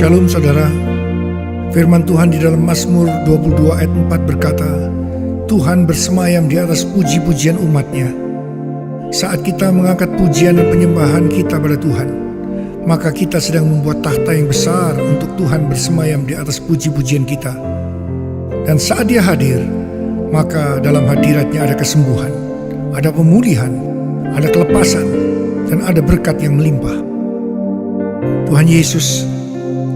Shalom saudara. Firman Tuhan di dalam Mazmur 22 ayat 4 berkata, Tuhan bersemayam di atas puji-pujian umat-Nya. Saat kita mengangkat pujian dan penyembahan kita pada Tuhan, maka kita sedang membuat tahta yang besar untuk Tuhan bersemayam di atas puji-pujian kita. Dan saat Dia hadir, maka dalam hadirat-Nya ada kesembuhan, ada pemulihan, ada kelepasan, dan ada berkat yang melimpah. Tuhan Yesus,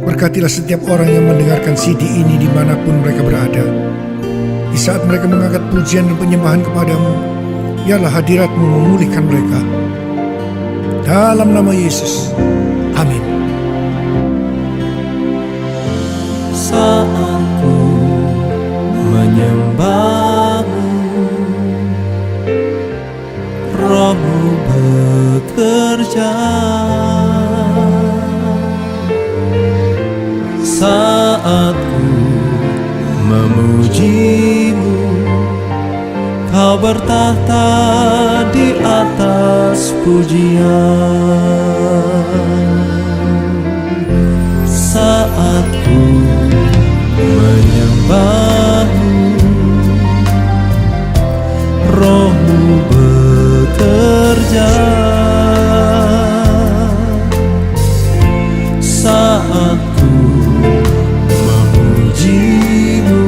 berkatilah setiap orang yang mendengarkan CD ini dimanapun mereka berada. Di saat mereka mengangkat pujian dan penyembahan kepadamu, biarlah hadirat-Mu memulihkan mereka. Dalam nama Yesus, amin. Saat ku menyembah-Mu, Roh-Mu bekerja. Saat ku memuji-Mu, Kau bertahta di atas pujian. Saat ku menyembah-Mu, Roh-Mu bekerja. Saat ku memuji-Mu,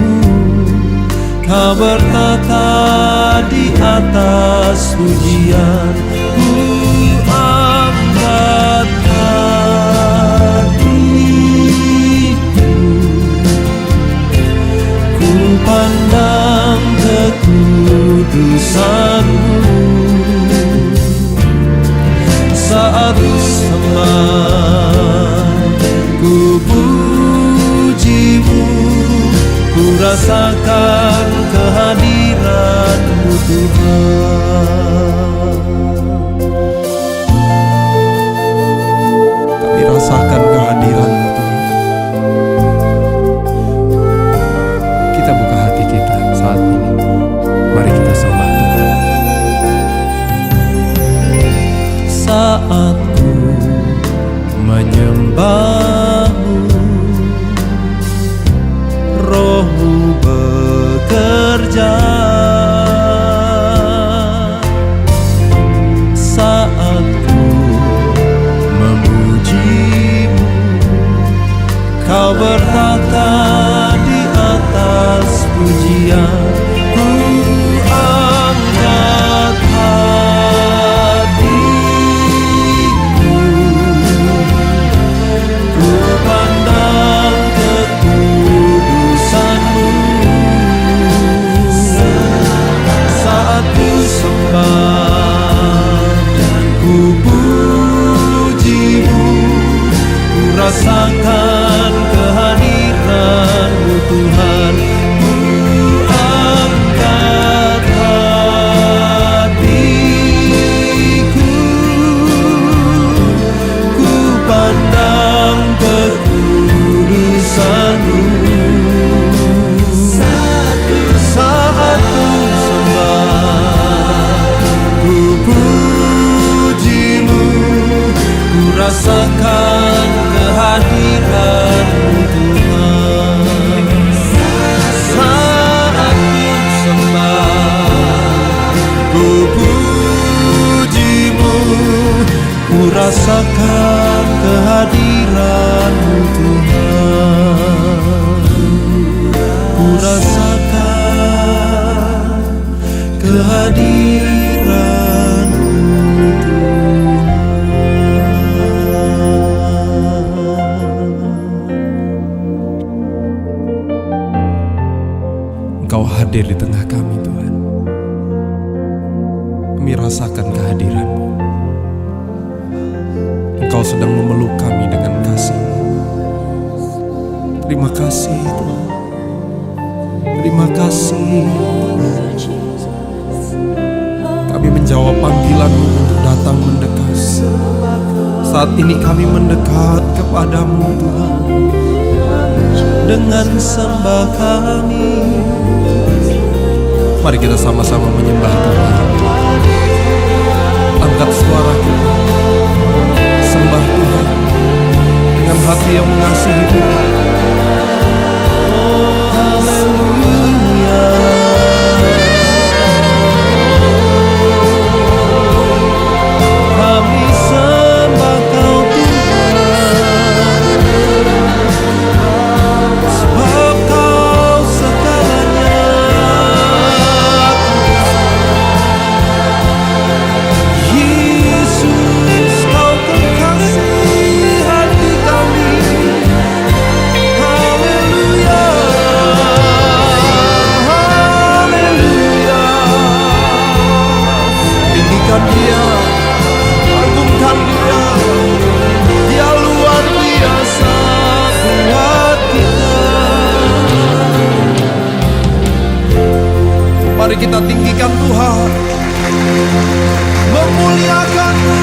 Kau bertata di atas pujian. Ku angkat hatiku, ku pandang kekudusan-Mu. Saat ku sembah, ku puji-Mu, ku rasakan kehadiran-Mu Tuhan. Kami rasakan kehadiran-Mu Tuhan. Kita buka hati kita saat ini. Mari kita sembah Tuhan. Saat ku menyembah-Mu, Roh-Mu bekerja. Saat ku memuji-Mu, Kau bertata di atas pujian. Ku angkat hatiku, ku pandang kekudusan-Mu. Saat ku sembah dan ku puji-Mu, ku rasakan kehadiran-Mu Tuhan. Ku angkat hatiku, ku pandang kekudusan-Mu. Saat ku sembah, ku puji-Mu, ku rasakan kehadiran-Mu Tuhan. Saat ku sembah, ku puji-Mu, ku rasakan kehadiran-Mu Tuhan. Ku rasakan kehadiran-Mu Tuhan. Engkau hadir di tengah kami Tuhan. Kami rasakan kehadiran-Mu. Engkau sedang memeluk kami dengan kasih-Mu. Terima kasih Tuhan. Terima kasih. Kami menjawab panggilan-Mu untuk datang mendekat. Saat ini kami mendekat kepadamu Tuhan. Dengan sembah kami, mari kita sama-sama menyembah Tuhan. Angkat suara kita, sembah Tuhan dengan hati yang mengasihi Dia, agungkan Dia. Dia luar biasa buat kita. Mari kita tinggikan Tuhan, memuliakan-Mu.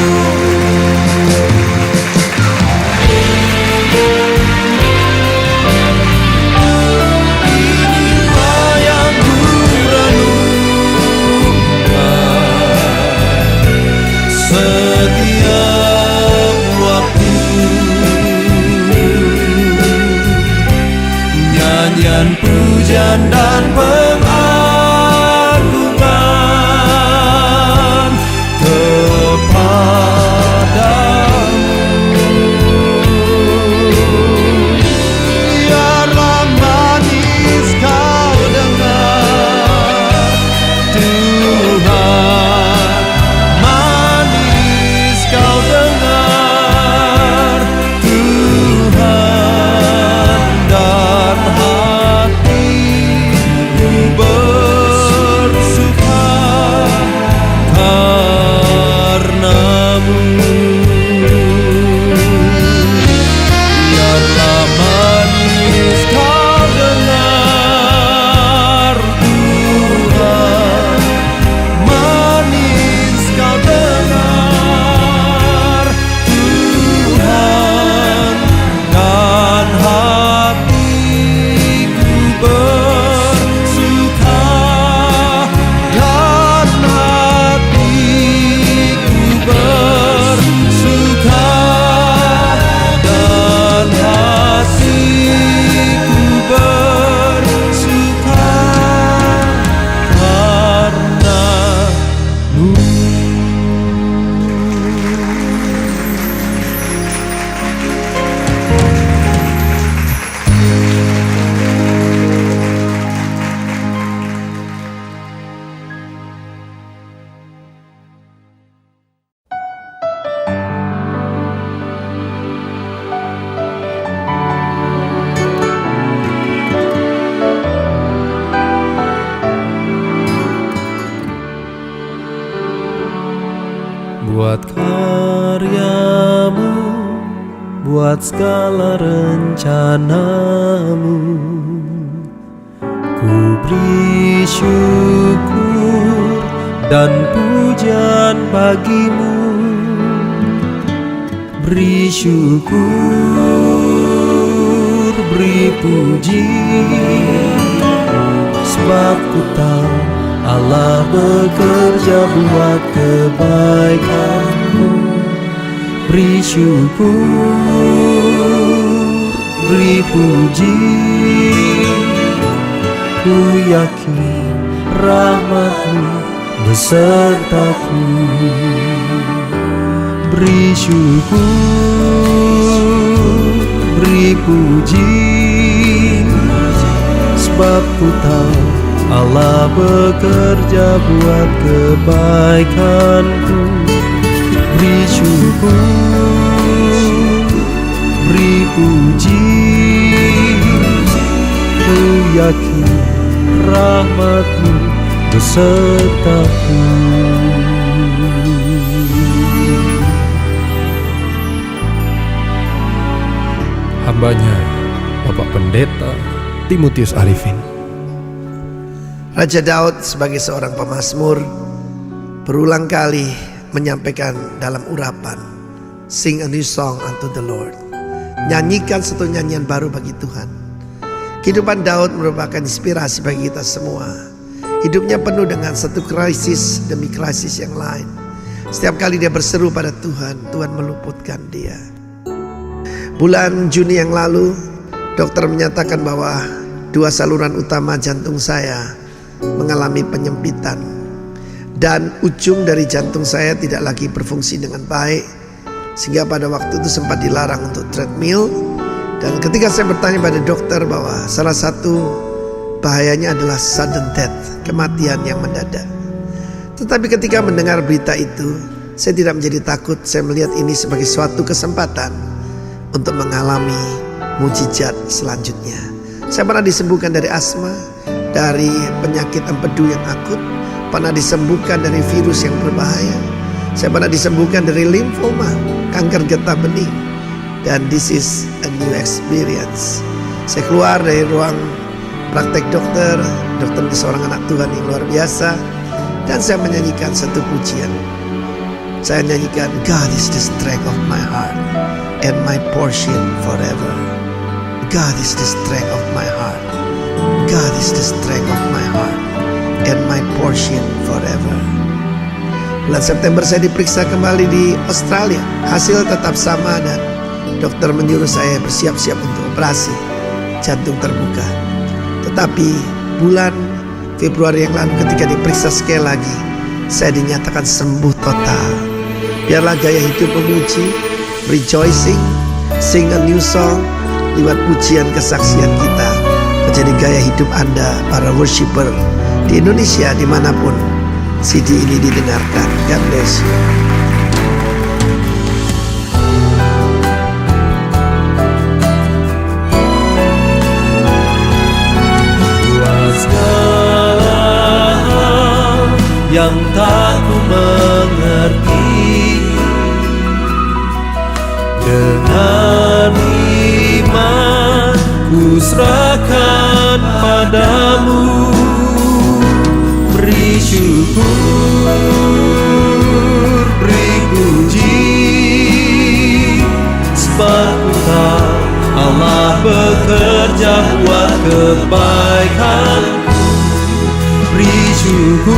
Inilah yang kurenungkan setiap waktu. Nyanyian pujian dan pengagungan kepadamu. Biarlah manis kau dengar, Tuhan, manis kau dengar, Tuhan, dan hatiku bersuka karenamu. Biarlah manis kau dengar, Tuhan, manis kau dengar, Tuhan, dan hatiku bersuka, dan hatiku bersuka, dan hatiku bersuka karenamu. Buat karyamu, buat segala rencanamu, ku beri syukur dan pujian bagimu. Beri syukur, beri puji, sebab ku tahu Allah bekerja buat kebaikanmu. Beri syukur, beri puji, ku yakin rahmat-Mu besertaku. Beri syukur, beri puji, sebab ku tahu Allah bekerja buat kebaikanku. Beri syukur, beri puji, ku yakin rahmat-Mu besertaku. Hambanya Bapak Pendeta Timotius Arifin. Raja Daud sebagai seorang pemazmur berulang kali menyampaikan dalam urapan, "Sing a new song unto the Lord." Nyanyikan satu nyanyian baru bagi Tuhan. Kehidupan Daud merupakan inspirasi bagi kita semua. Hidupnya penuh dengan satu krisis demi krisis yang lain. Setiap kali dia berseru pada Tuhan, Tuhan meluputkan dia. Bulan Juni yang lalu, dokter menyatakan bahwa 2 saluran utama jantung saya mengalami penyempitan, dan ujung dari jantung saya tidak lagi berfungsi dengan baik, sehingga pada waktu itu sempat dilarang untuk treadmill. Dan ketika saya bertanya pada dokter bahwa salah satu bahayanya adalah sudden death, kematian yang mendadak. Tetapi ketika mendengar berita itu, saya tidak menjadi takut. Saya melihat ini sebagai suatu kesempatan untuk mengalami mujizat selanjutnya. Saya pernah disembuhkan dari asma, dari penyakit empedu yang akut, pernah disembuhkan dari virus yang berbahaya. Saya pernah disembuhkan dari limfoma, kanker getah bening. Dan this is a new experience. Saya keluar dari ruang praktek dokter itu seorang anak Tuhan yang luar biasa. Dan saya menyanyikan satu pujian. Saya nyanyikan, God is the strength of my heart and my portion forever. God is the strength of my heart. God is the strength of my heart and my portion forever. Bulan September saya diperiksa kembali di Australia. Hasil tetap sama dan dokter menyuruh saya bersiap-siap untuk operasi jantung terbuka. Tetapi bulan Februari yang lalu ketika diperiksa sekali lagi, saya dinyatakan sembuh total. Biarlah gaya hidup memuji, rejoicing, sing a new song, lewat pujian kesaksian kita menjadi gaya hidup Anda para worshiper di Indonesia dimanapun CD ini didengarkan. God bless you. Yang tak ku mengerti, dengan iman ku serahkan padamu. Beri syukur, beri puji, sebab ku tahu Allah bekerja buat kebaikan. Beri syukur,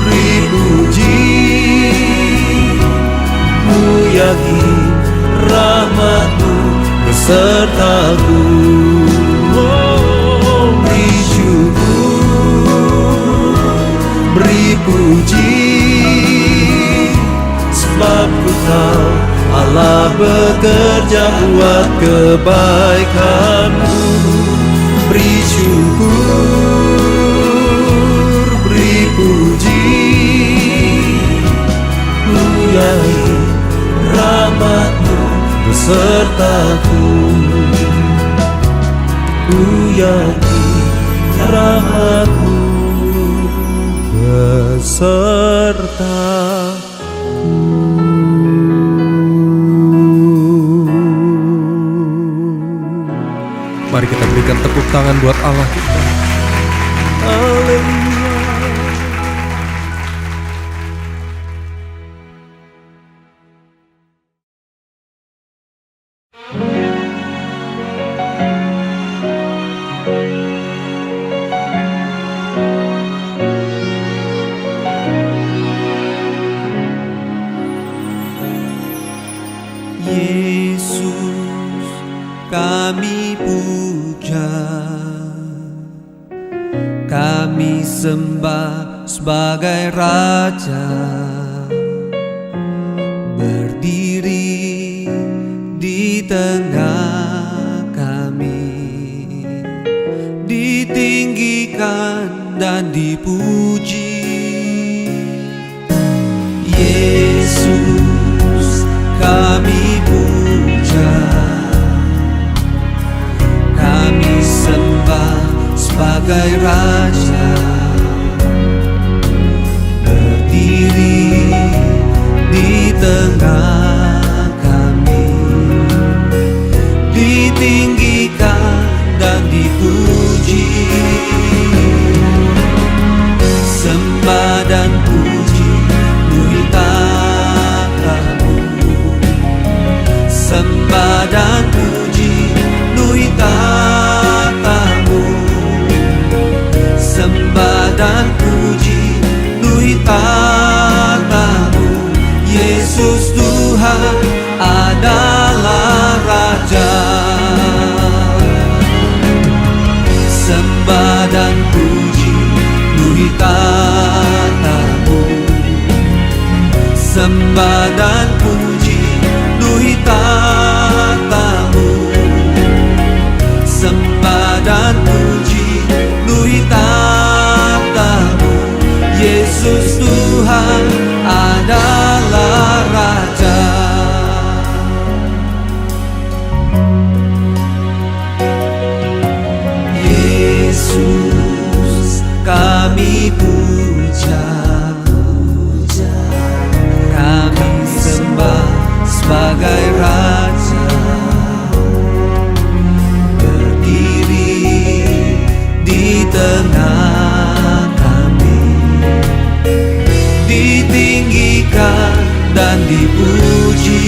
beri puji, ku yakin rahmat-Mu besertaku. Oh, beri syukur, beri puji, sebab ku tahu Allah bekerja buat kebaikan-Mu. Beri syukur, beri puji, ku yakin rahmat-Mu besertaku. Ku yakin rahmat-Mu besertaku. Mari kita berikan tepuk tangan buat Allah kita. Haleluya. Yesus, kami puja, kami sembah sebagai Raja, berdiri di tengah kami, ditinggikan dan dipuji. Yesus, kami puja, kami sembah sebagai Raja, berdiri di tengah kami, ditinggikan dan dipuji. Sembah dan puji beri tatamu, sembah dan puji beri tatamu, sembah dan puji beri tatamu. Yesus Tuhan adalah Raja. Sembah dan puji beri tatamu, sembah dan puji beri tatamu, sembah dan puji beri tatamu. Yesus Tuhan adalah Raja. Yesus, kami puja, ditinggikan dan dipuji.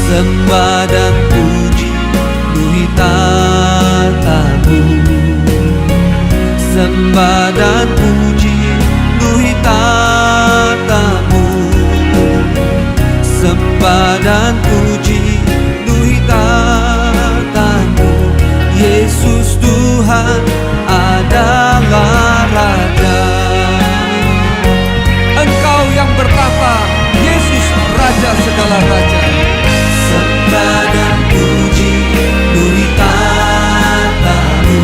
Sembah dan puji luhi tatamu. Sembah dan puji luhi tatamu. Sembah dan puji luhi tatamu. Yesus Tuhan adalah Raja. Engkau yang bertata, Yesus Raja segala raja. Sembah dan puji luhi tatamu.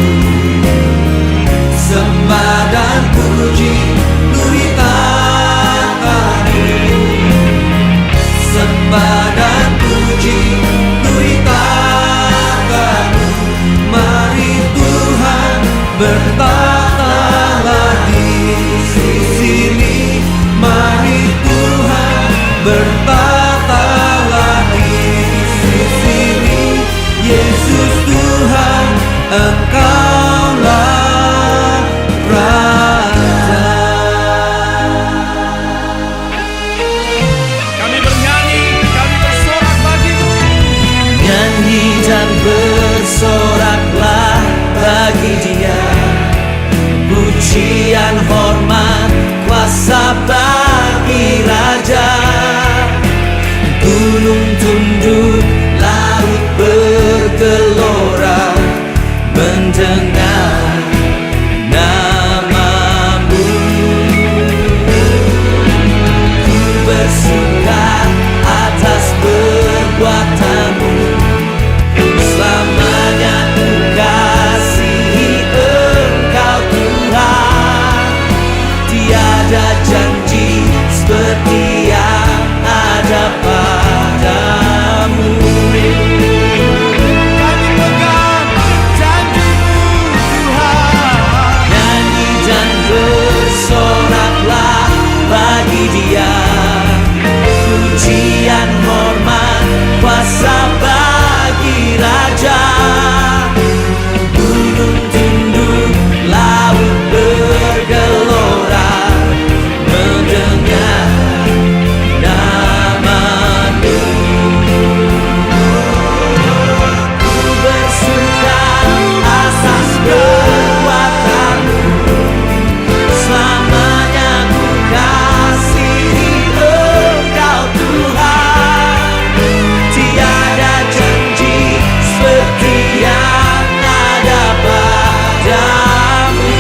Sembah dan puji luhi tatamu. Sembah dan puji luhi tatamu. Mari Tuhan bertatalah di sini. Mari Tuhan bertatalah di sini. Yesus Tuhan, Engkaulah Raja. Kami bernyanyi, kami bersorak bagimu. Nyanyi dan bersoraklah bagi Dia. Pujian, hormat, kuasa bagi Raja. Gunung tunduk, laut bergelora mendengar namamu. Ku bersuka atas perbuatanmu. Selamanya ku kasihi Engkau Tuhan. Tiada janji seperti yang ada padamu. Kami pegang janji-Mu Tuhan. Nyanyi dan bersoraklah bagi Dia. Pujian, hormat, kuasa bagi Raja. Gunung tunduk, laut bergelora mendengar namamu. Ku bersuka atas perbuatanmu. Selamanya ku kasihi Engkau Tuhan. Tiada janji seperti yang ada padamu.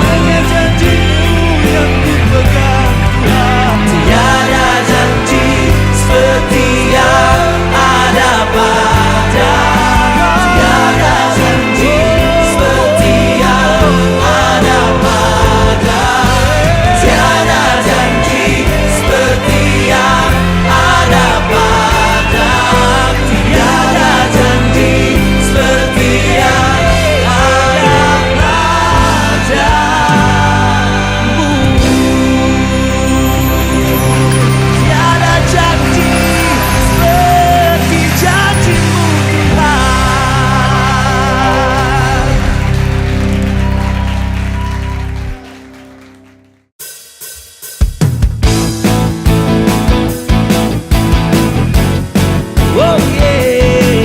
Hanya janji-Mu yang ku pegang Tuhan. Tiada janji seperti yang ada padamu. Tiada janji seperti yang ada padamu. Tiada janji seperti yang ada padamu. Tiada janji seperti yang ada padamu. Tiada janji seperti janji-Mu Tuhan. Oh yeah.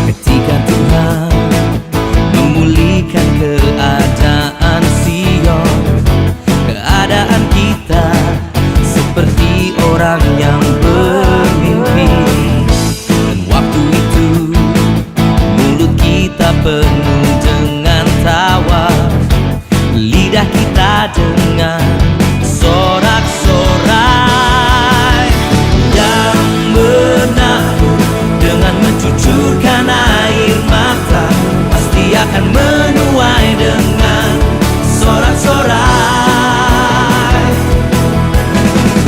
Ketika Tuhan memulihkan keadaan Sion, keadaan kita seperti orang yang bermimpi. Dan waktu itu mulut kita penuh dengan tawa, lidah kita dengan sorak-sorai. Yang menabur dengan mencucurkan air mata pasti akan menuai dengan sorak-sorai.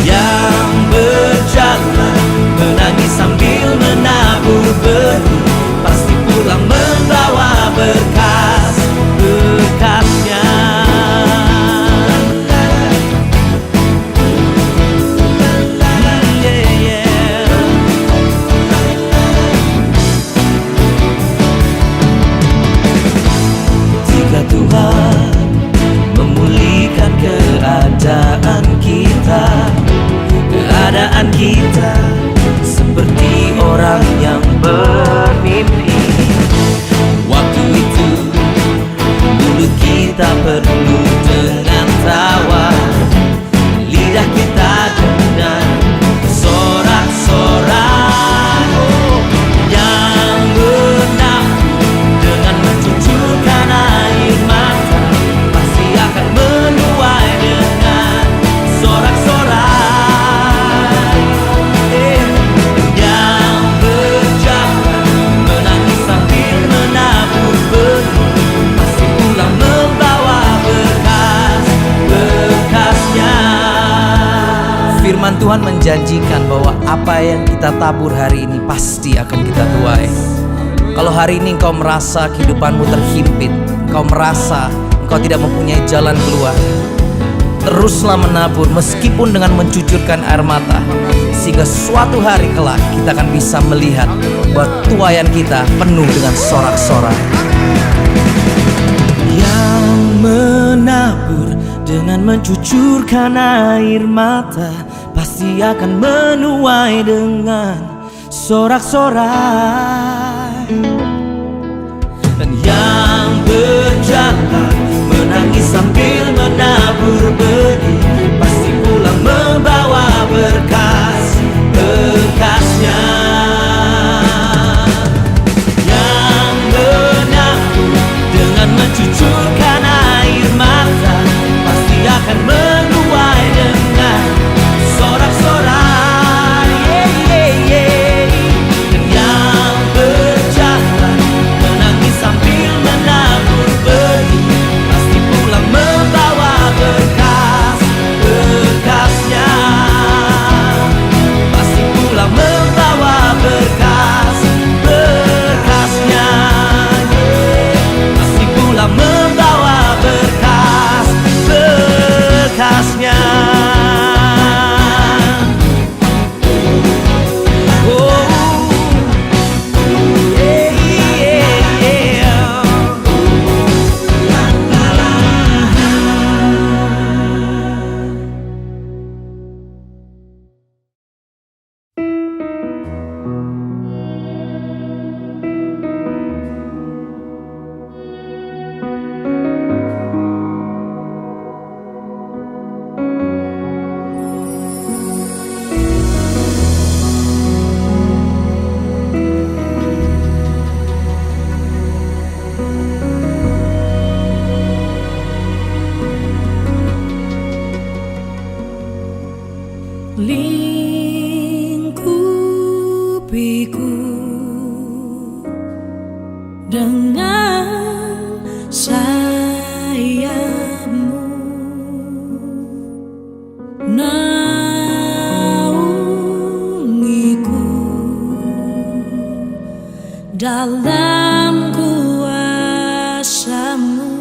Yang berjalan menangis sambil menabur pulang membawa berkas-berkasnya. Jika Tuhan memulihkan keadaan kita seperti orang yang bermimpi, waktu itu mulut kita penuh dengan tawa, lidah kita dengan sorak-sorai. Yang benar dengan mencucurkan air mata pasti akan menuai dengan sorak-sorai. Firman Tuhan menjanjikan bahwa apa yang kita tabur hari ini pasti akan kita tuai. Kalau hari ini engkau merasa kehidupanmu terhimpit, engkau merasa engkau tidak mempunyai jalan keluar, teruslah menabur meskipun dengan mencucurkan air mata, sehingga suatu hari kelak kita akan bisa melihat bahwa tuaian kita penuh dengan sorak-sorai. Yang menabur dengan mencucurkan air mata pasti akan menuai dengan sorak-sorai. Dan yang berjalan menangis sambil menabur benih pasti pulang membawa berkas-berkasnya. Yang menabur dengan mencucurkan air mata pasti akan menuai dengan sorak-sorai. Dan yang berjalan menangis sambil menabur benih pasti pulang membawa berkas-berkasnya. Pasti pulang membawa berkas-berkasnya. Pasti pulang membawa berkas-berkasnya. Lingkupiku dengan sayapmu, naungiku dalam kuasa-Mu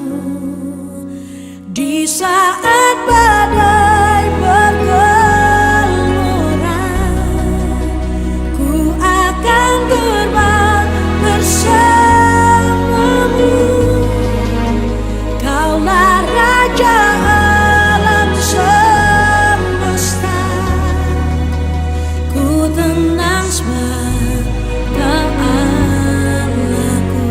di saat badai bergelora. Ku akan terbang bersamamu. Kaulah Raja alam semesta. Ku tenang sebab Kau Allahku.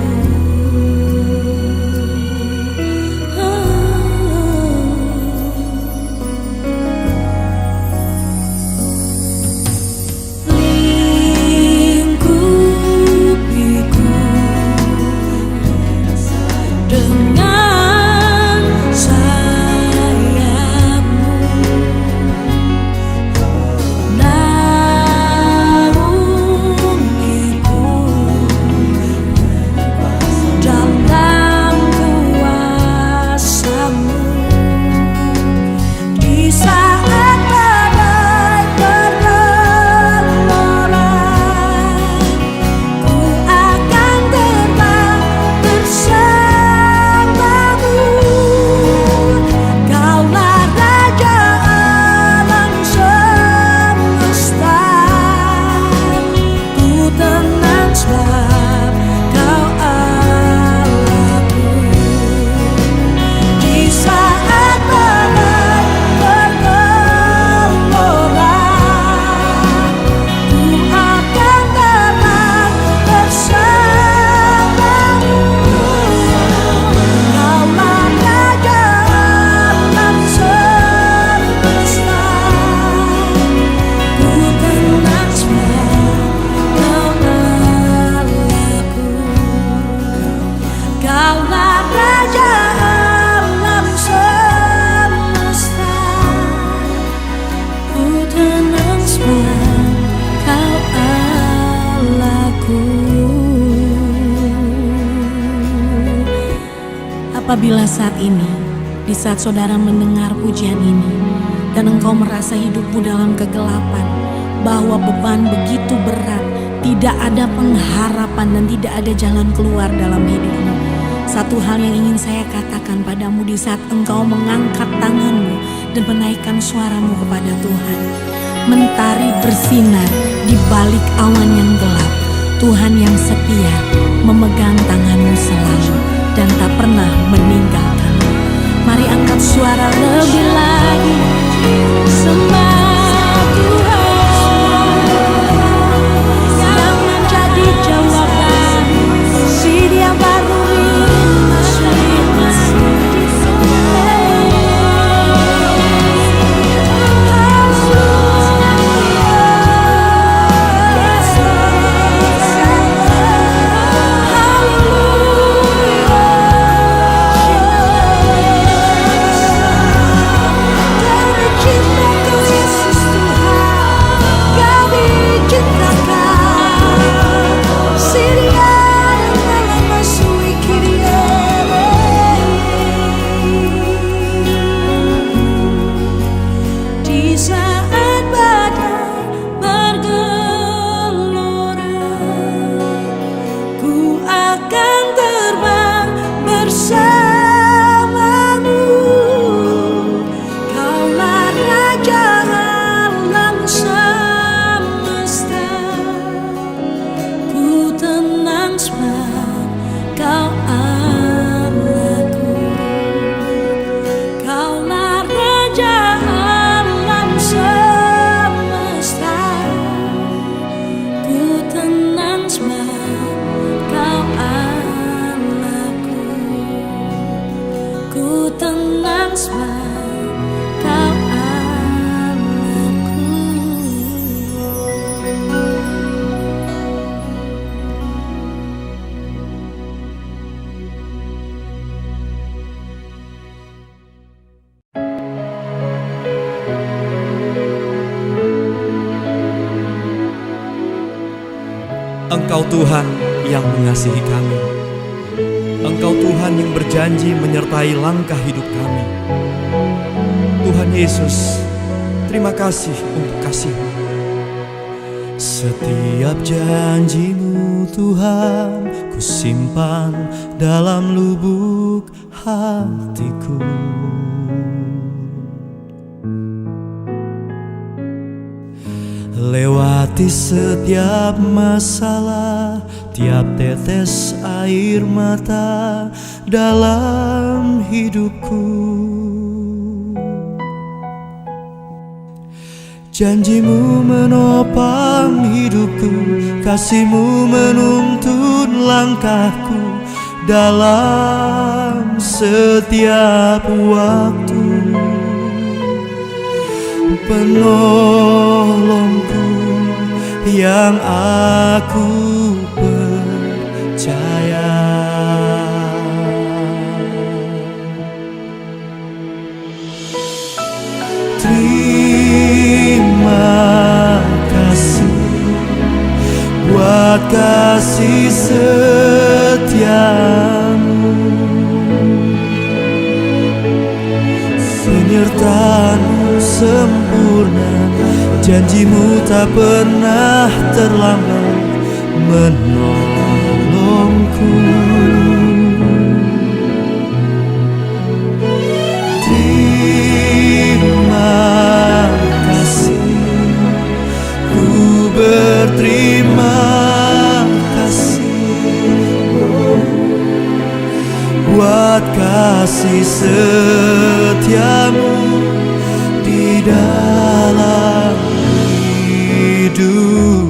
Apabila saat ini, di saat saudara mendengar pujian ini, dan engkau merasa hidupmu dalam kegelapan, bahwa beban begitu berat, tidak ada pengharapan dan tidak ada jalan keluar dalam hidupmu. Satu hal yang ingin saya katakan padamu di saat engkau mengangkat tanganmu dan menaikkan suaramu kepada Tuhan. Mentari bersinar di balik awan yang gelap. Tuhan yang setia memegang tanganmu selalu dan tak pernah meninggalkanmu. Mari angkat suara lebih lagi, sembah Tuhan yang menjadi jawaban si dia baru Engkau Tuhan yang mengasihi kami. Engkau Tuhan yang berjanji menyertai langkah hidup kami. Tuhan Yesus, terima kasih untuk kasih-Mu. Setiap janji-Mu Tuhan, ku simpan dalam lubuk hatiku. Lewati setiap masalah, tiap tetes air mata dalam hidupku. Janji-Mu menopang hidupku, kasih-Mu menuntun langkahku dalam setiap waktu. Penolongku yang aku percaya. Terima kasih buat kasih setiamu, penyertaan-Mu sempurna, janji-Mu tak pernah terlambat menolongku. Terima kasih, ku berterima kasih buat kasih setiamu di dalam hidupku.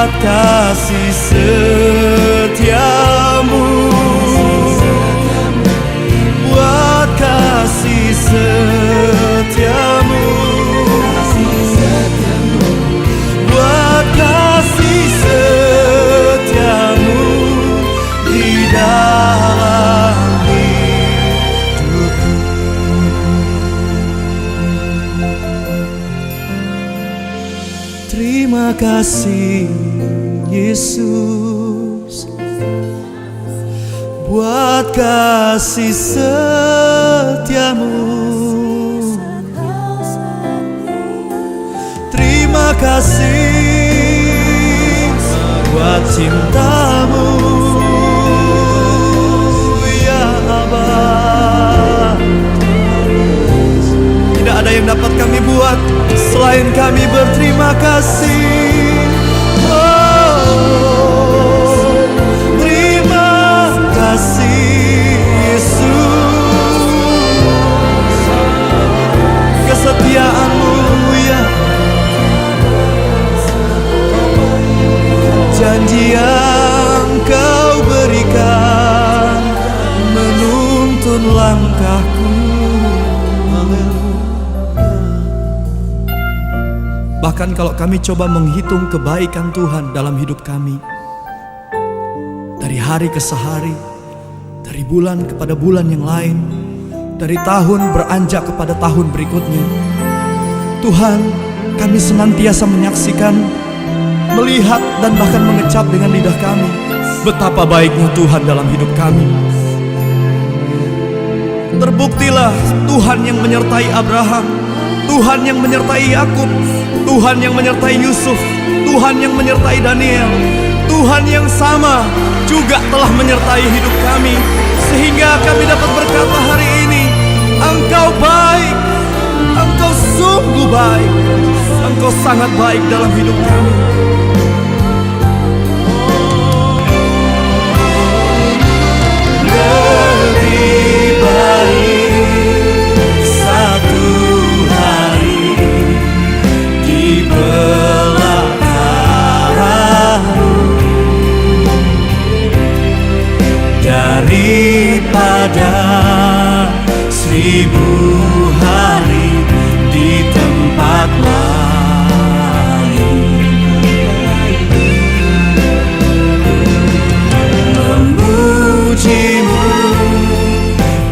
buat kasih setiamu, buat kasih setiamu, buat kasih setiamu di dalam hidupku. Terima kasih Yesus buat kasih setiamu. Terima kasih buat cintamu, ya Abah. Tidak ada yang dapat kami buat selain kami berterima kasih. Oh, terima kasih Yesus, kesetiaanmu ya, janji yang kau berikan menuntun langkahku. Bahkan kalau kami coba menghitung kebaikan Tuhan dalam hidup kami, dari hari ke sehari, dari bulan kepada bulan yang lain, dari tahun beranjak kepada tahun berikutnya, Tuhan, kami senantiasa menyaksikan, melihat dan bahkan mengecap dengan lidah kami betapa baiknya Tuhan dalam hidup kami. Terbuktilah Tuhan yang menyertai Abraham, Tuhan yang menyertai Yakub, Tuhan yang menyertai Yusuf, Tuhan yang menyertai Daniel, Tuhan yang sama juga telah menyertai hidup kami, sehingga kami dapat berkata hari ini, Engkau baik, Engkau sungguh baik, Engkau sangat baik dalam hidup kami. Lebih baik satu hari di belakangmu daripada 1000 hari di tempat lain. Memujimu,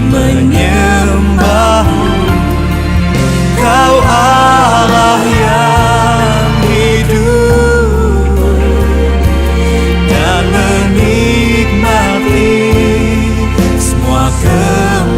menyembahmu, Kau Allah yang hidup, dan menikmati semua kemurahan.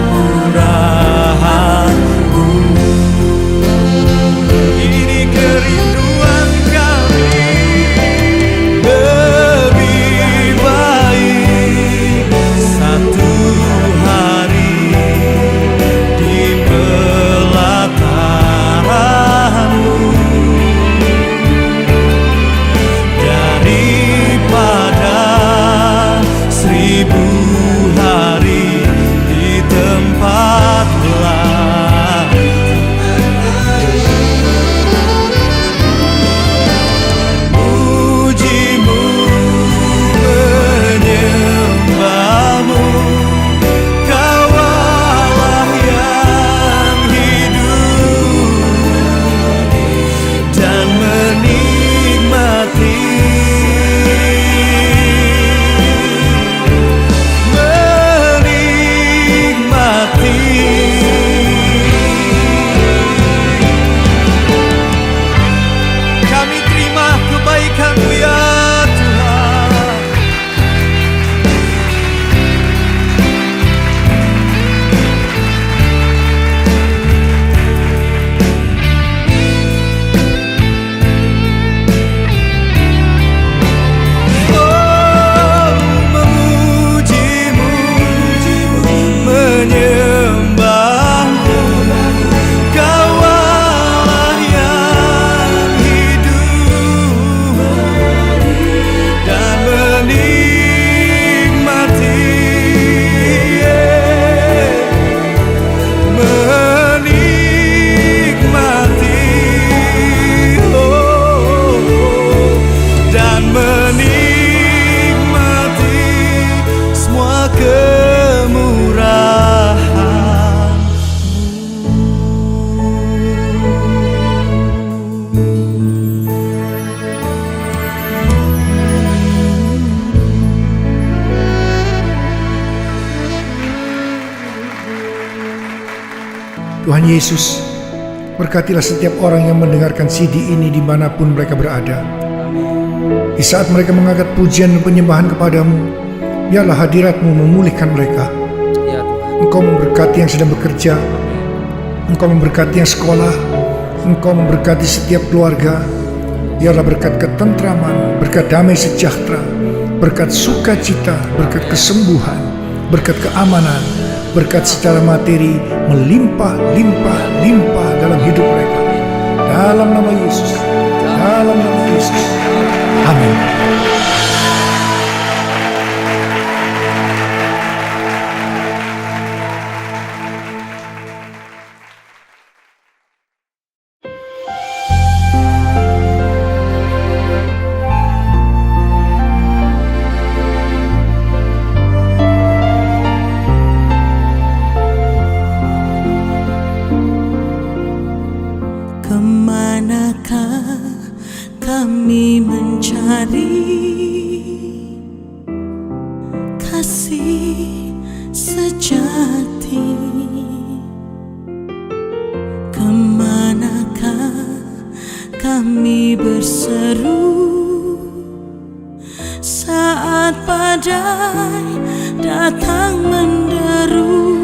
Tuhan Yesus, berkatilah setiap orang yang mendengarkan CD ini dimanapun mereka berada. Di saat mereka mengangkat pujian dan penyembahan kepadamu, biarlah hadirat-Mu memulihkan mereka. Ya Tuhan. Engkau memberkati yang sedang bekerja, Engkau memberkati yang sekolah, Engkau memberkati setiap keluarga. Biarlah berkat ketentraman, berkat damai sejahtera, berkat sukacita, berkat kesembuhan, berkat keamanan, berkat secara materi melimpah dalam hidup mereka. Dalam nama Yesus, dalam nama Yesus. Amin. Kemanakah kami mencari kasih sejati? Kemanakah kami berseru saat badai datang menderu?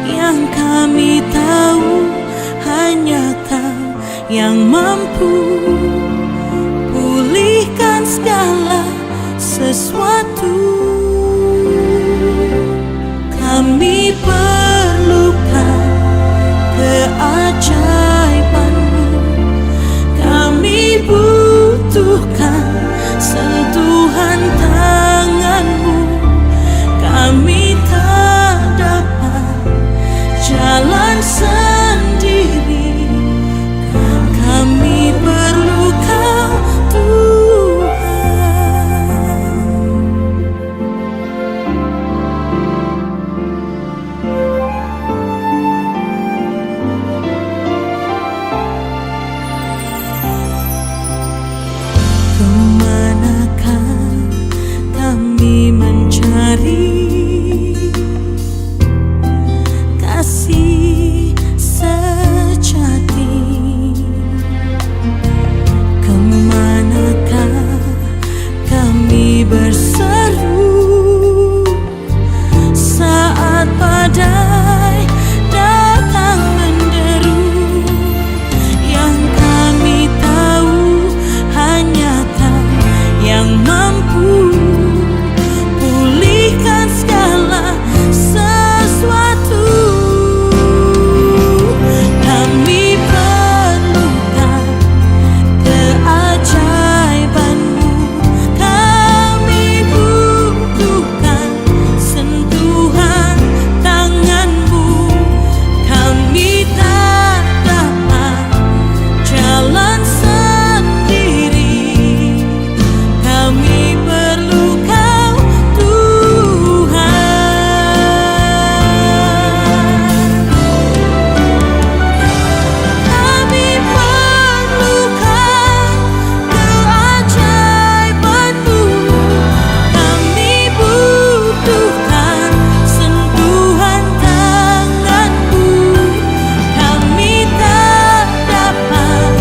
Yang kami tahu hanya Kau yang mampu pulihkan segala sesuatu. Kami perlukan keajaiban-Mu, kami butuhkan sentuhan tangan-Mu. Kami tak dapat jalan sendiri, kami perlu Kau Tuhan. Kemanakah kami mencari kasih sejati? Kemanakah kami berseru saat badai datang menderu? Yang kami tahu hanya Kau yang mampu pulihkan segala sesuatu. Kami perlukan keajaiban-Mu, kami butuhkan sentuhan tangan-Mu. Kami tak dapat jalan sendiri, kami perlu Kau Tuhan. Kami perlukan keajaiban-Mu, kami butuhkan sentuhan tangan-Mu. Kami tak dapat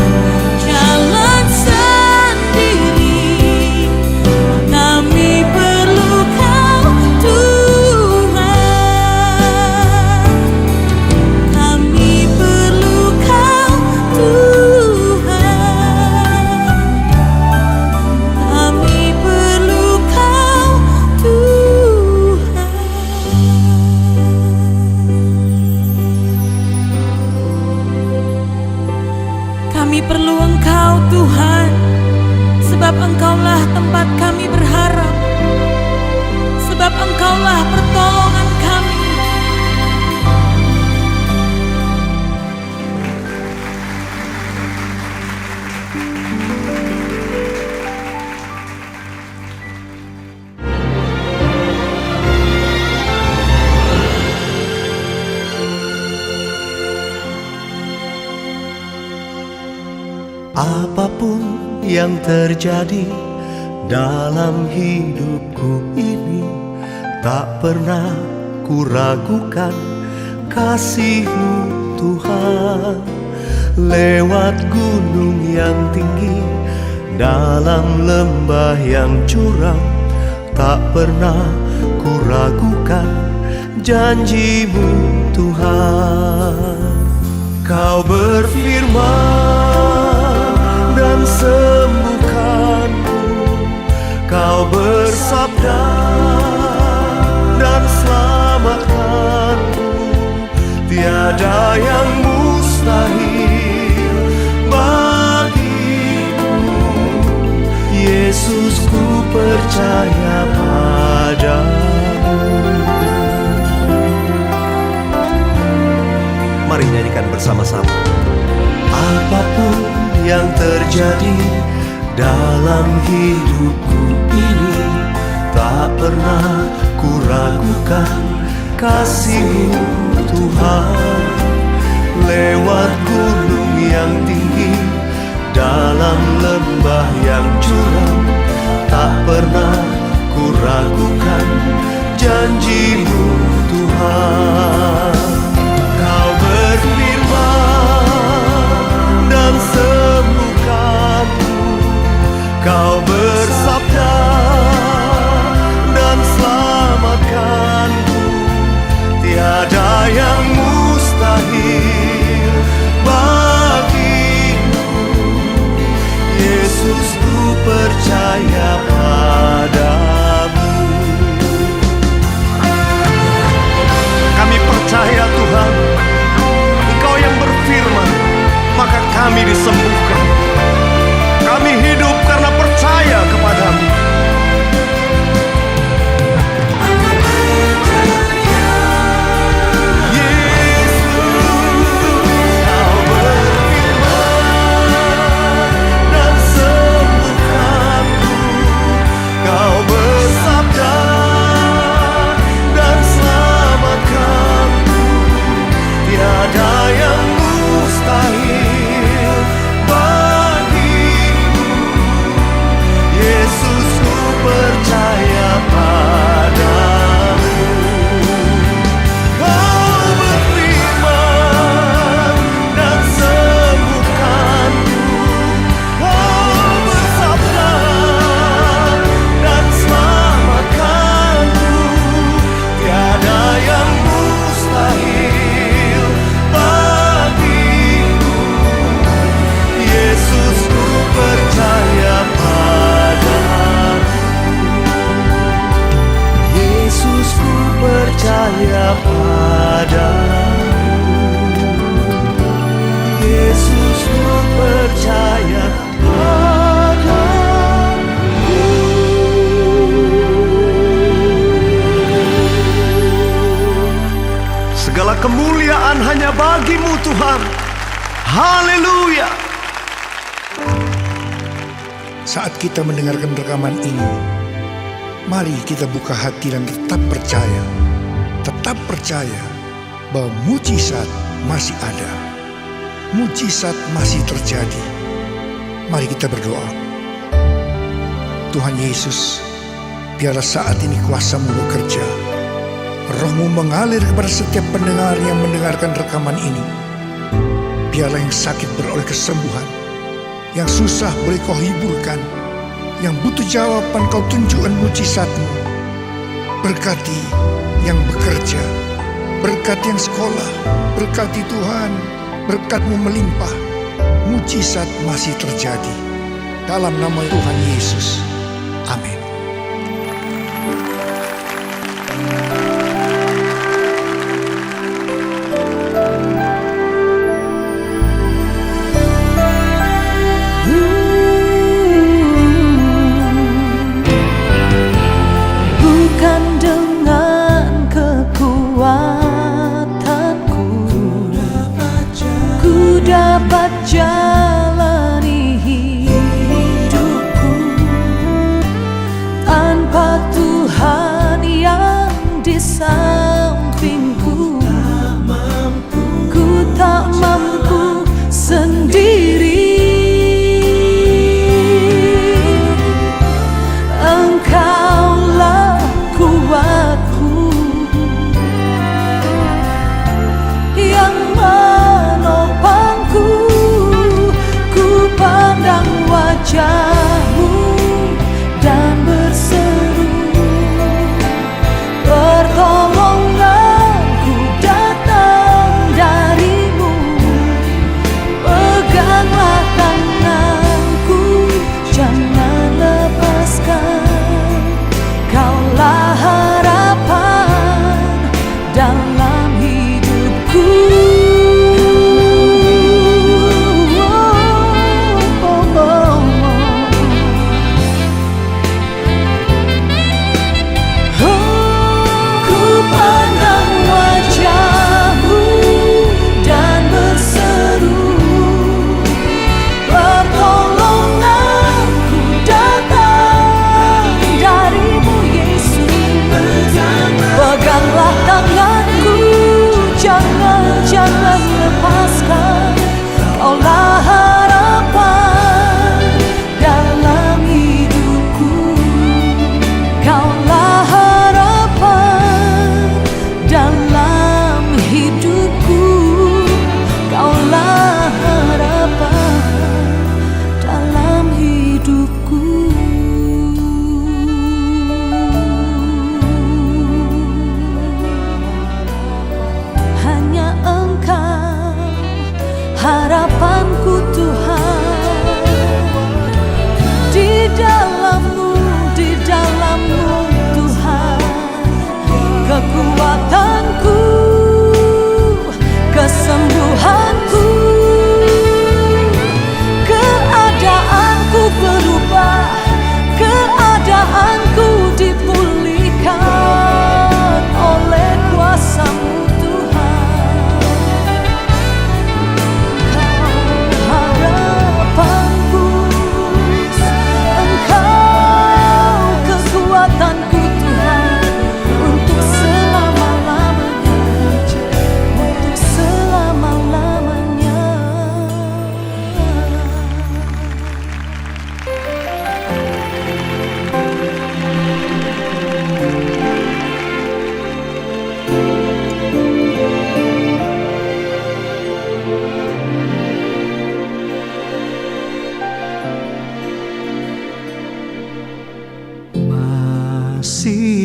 jalan sendiri, kami perlu Kau Tuhan. Kami perlu Kau Tuhan. Kami perlu Kau Tuhan. Kami perlu Engkau Tuhan, sebab Engkaulah tempat kami berharap, sebab Engkaulah pertolongan kami. Apapun yang terjadi dalam hidupku ini, tak pernah kuragukan kasih-Mu Tuhan. Lewat gunung yang tinggi, dalam lembah yang curam, tak pernah kuragukan janji-Mu Tuhan. Kau berfirman dan sembuhkanku, Kau bersabda dan selamatkanku. Tiada yang mustahil bagimu, Yesus, ku percaya padamu. Mari nyanyikan bersama-sama. Apapun yang terjadi dalam hidupku ini, tak pernah kuragukan kasih-Mu Tuhan. Lewat gunung yang tinggi, dalam lembah yang curam, tak pernah kuragukan janji-Mu Tuhan. Kau berfirman dan sembuhkanku, Kau bersabda dan selamatkanku. Tiada yang mustahil bagimu, Yesus, ku percaya padamu. Kami percaya Tuhan, Engkau yang berfirman, maka kami disembuhkan. Kami hidup karena percaya kepadamu. Segala kemuliaan hanya bagi-Mu Tuhan. Haleluya. Saat kita mendengarkan rekaman ini, mari kita buka hati dan tetap percaya bahwa mujizat masih ada, mujizat masih terjadi. Mari kita berdoa. Tuhan Yesus, biarlah saat ini kuasa-Mu bekerja, Roh-Mu mengalir kepada setiap pendengar yang mendengarkan rekaman ini. Biarlah yang sakit beroleh kesembuhan, yang susah boleh Kau hiburkan, yang butuh jawaban Kau tunjukkan mujizat-Mu. Berkati yang bekerja, berkati yang sekolah, berkati Tuhan, berkat-Mu melimpah, mujizat masih terjadi. Dalam nama Tuhan Yesus, amin. Dapat jalani hidupku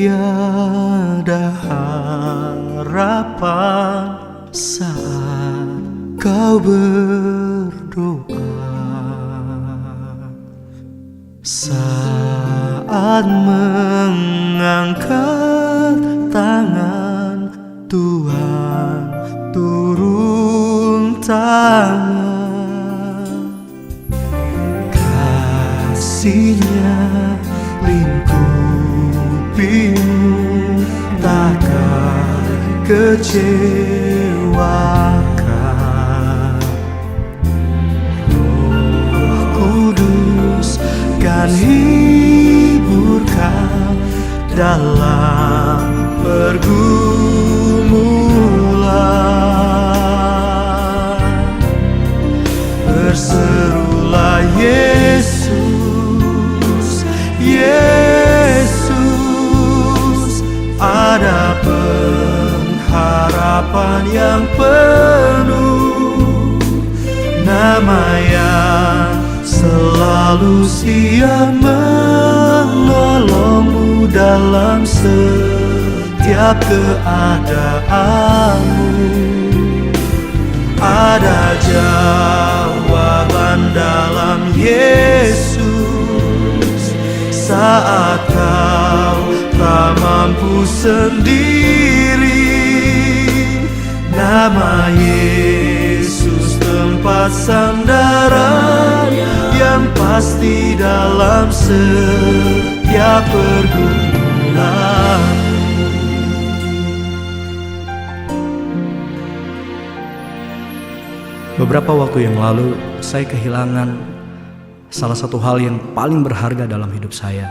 tiada harapan saat kau berdoa, saat mengangkat tangan Tuhan turun tangan, kasih-Nya lingkupimu, takkan kecewakan. Roh Kudus kan hiburkan dalam pergumulan. Berserulah Yesus, Yesus, ada pengharapan yang penuh, nama yang selalu siap menolongmu dalam setiap keadaanmu. Ada jawaban dalam Yesus saat kau tak mampu sendiri. Nama Yesus tempat sandaran yang pasti dalam setiap pergumulan. Beberapa waktu yang lalu, saya kehilangan salah satu hal yang paling berharga dalam hidup saya.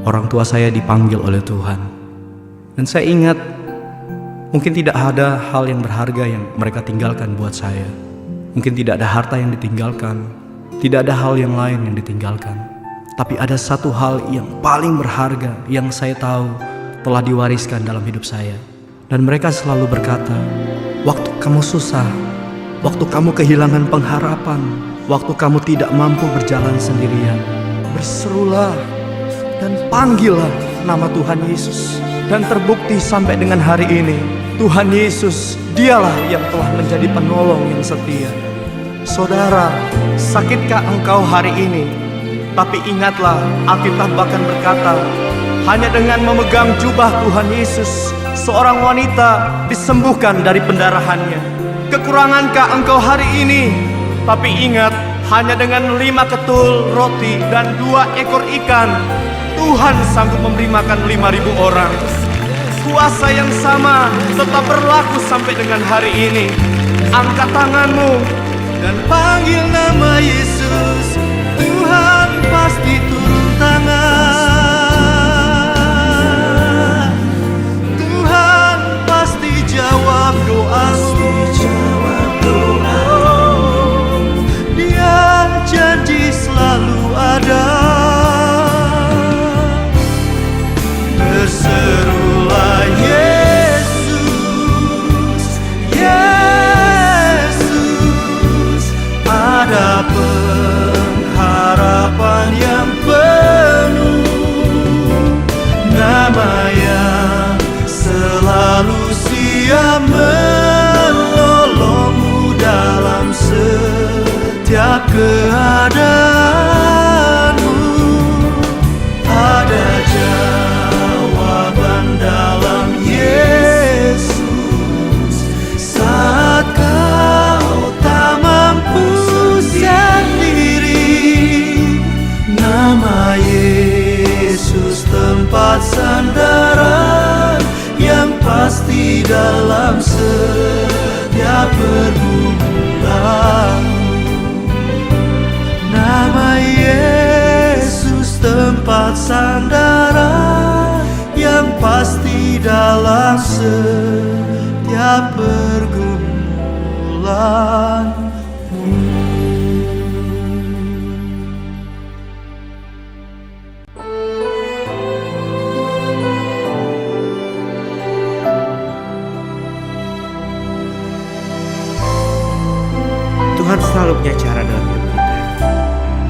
Orang tua saya dipanggil oleh Tuhan. Dan saya ingat, mungkin tidak ada hal yang berharga yang mereka tinggalkan buat saya. Mungkin tidak ada harta yang ditinggalkan, tidak ada hal yang lain yang ditinggalkan. Tapi ada satu hal yang paling berharga yang saya tahu telah diwariskan dalam hidup saya. Dan mereka selalu berkata, waktu kamu susah, waktu kamu kehilangan pengharapan, waktu kamu tidak mampu berjalan sendirian, berserulah dan panggillah nama Tuhan Yesus. Dan terbukti sampai dengan hari ini, Tuhan Yesus, Dialah yang telah menjadi penolong yang setia. Saudara, sakitkah engkau hari ini? Tapi ingatlah, Alkitab bahkan berkata, hanya dengan memegang jubah Tuhan Yesus, seorang wanita disembuhkan dari pendarahannya. Kekurangankah engkau hari ini? Tapi ingat, hanya dengan 5 ketul roti dan 2 ekor ikan, Tuhan sanggup memberi makan 5.000 orang. Kuasa yang sama tetap berlaku sampai dengan hari ini. Angkat tanganmu dan panggil nama Yesus. Tuhan pasti turun tangan. Tuhan pasti jawab doamu. Dia janji selalu ada. Berserulah Yesus, Yesus, ada pengharapan yang penuh, nama yang selalu siap menolongmu dalam setiap keadaanmu. Ada jawaban dalam Yesus saat kau tak mampu sendiri. Nama Yesus tempat sandaran yang pasti dalam setiap pergumulan. Nama Yesus tempat sandaran yang pasti dalam setiap pergumulan. Tuhan selalu punya cara dalam hidup kita.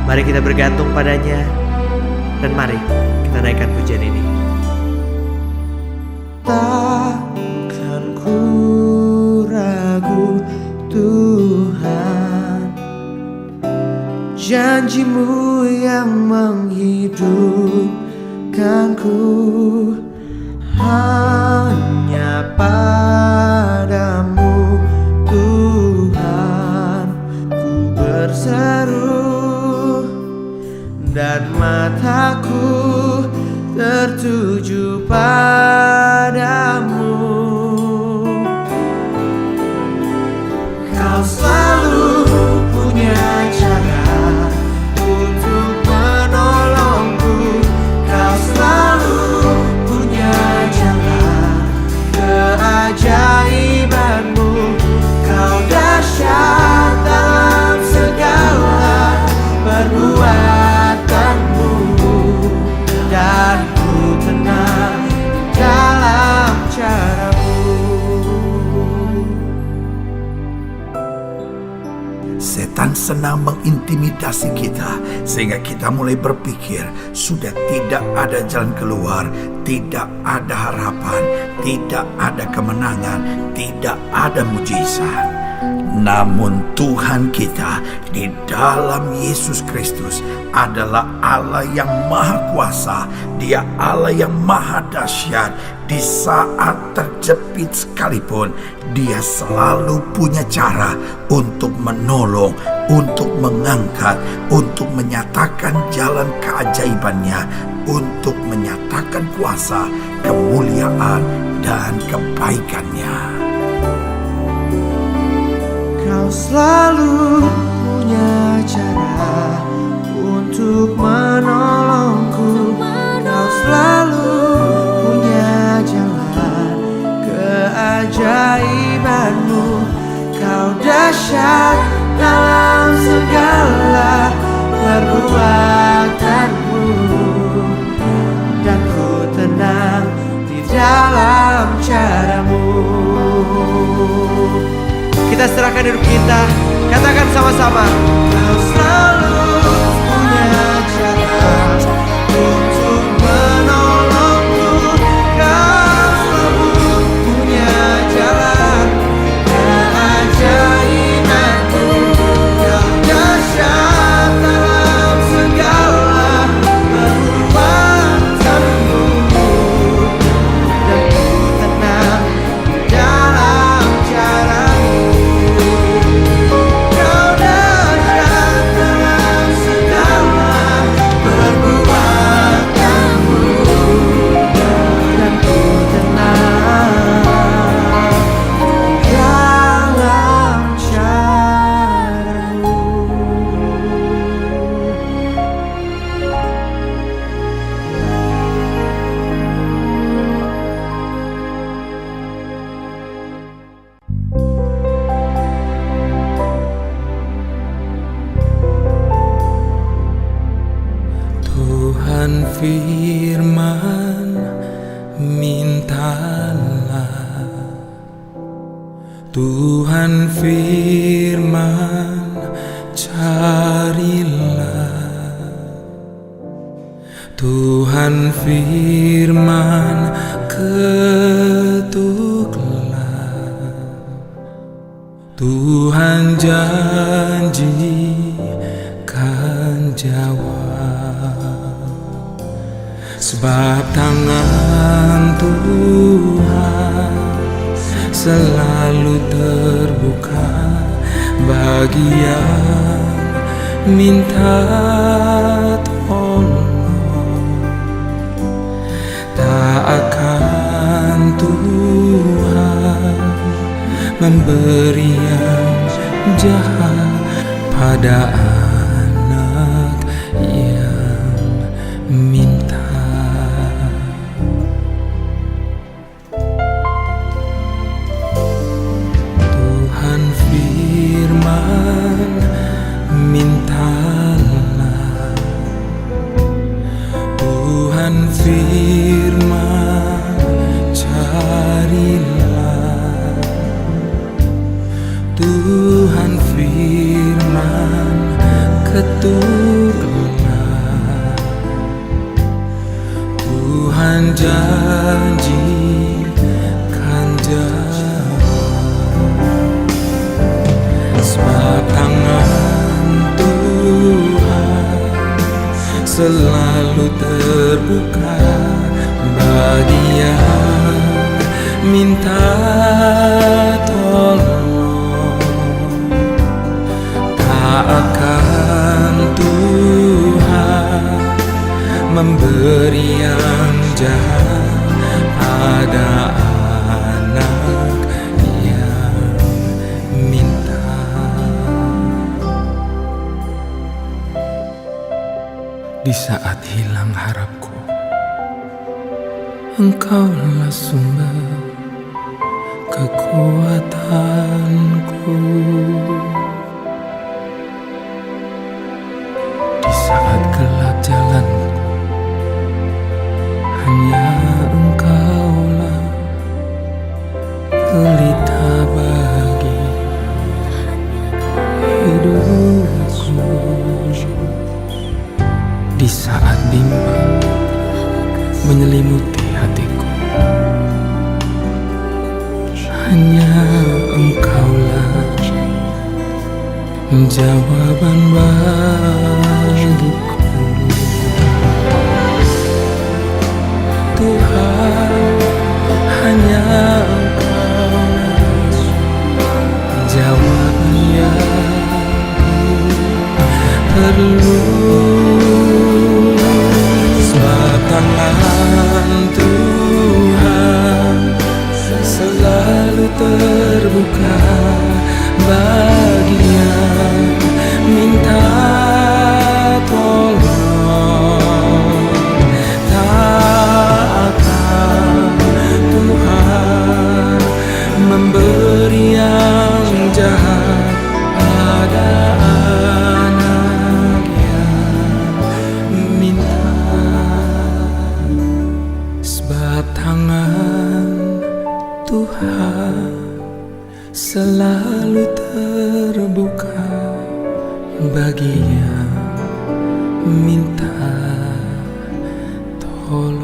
Mari kita bergantung padanya, dan mari kita naikkan pujian ini. takkan ku ragu Tuhan. Janjimu yang menghidupkanku, hanya padamu Tuhan ku berseru, dan mataku tertuju padamu. Kau selalu punya cara untuk menolongku. Kau selalu punya jalan keajaibanmu. Kau dahsyat dalam segala perbuatanmu, dan ku tenang dalam caramu. Setan senang mengintimidasi kita sehingga kita mulai berpikir sudah tidak ada jalan keluar, tidak ada harapan, tidak ada kemenangan, tidak ada mujizat. Namun Tuhan kita di dalam Yesus Kristus adalah Allah yang maha kuasa. Dia Allah yang maha dahsyat. Di saat terjepit sekalipun, Dia selalu punya cara untuk menolong, untuk mengangkat, untuk menyatakan jalan keajaibannya, untuk menyatakan kuasa, kemuliaan, dan kebaikannya. Kau selalu punya cara untuk menolongku. Kau selalu punya jalan keajaibanmu. Kau dahsyat dalam segala perbuatanmu, dan ku tenang di dalam caramu. Kita serahkan hidup kita, katakan sama-sama. Kau selalu punya cara untuk menolongku. Kau selalu punya jalan keajaibanmu. Kau dahsyat dalam segala perbuatanmu, dan ku tenang dalam caramu. Kau dahsyat dalam segala perbuatanmu, dan ku tenang dalam caramu. Tuhan firman, mintalah. Tuhan firman, carilah. Tuhan firman, ketuklah. Tuhan janjikan jawab. Sebab tangan Tuhan selalu terbuka bagi yang minta tolong. Tak akan Tuhan memberi yang jahat pada anak yang minta. Tuhan firman, mintalah. Tuhan firman, carilah. Tuhan firman, ketuklah. Tuhan janji selalu terbuka bagi yang minta tolong. Tak akan Tuhan memberi yang jahat pada anak yang minta. Di saat hilang harapku, Engkaulah sumber kekuatanku. Di saat gelap jalanku, hanya Engkaulah pelita bagi hidupku. Di saat bimbang menyelimuti hatiku, hanya Engkaulah jawaban bagiku. Tuhan, hanya Engkaulah jawaban yang perlu. Sebab tangan Tuhan selalu terbuka bagi yang minta tolong. Tak akan Tuhan memberi yang jahat pada anak yang minta. Sebab tangan Tuhan selalu terbuka bagi yang minta tolong.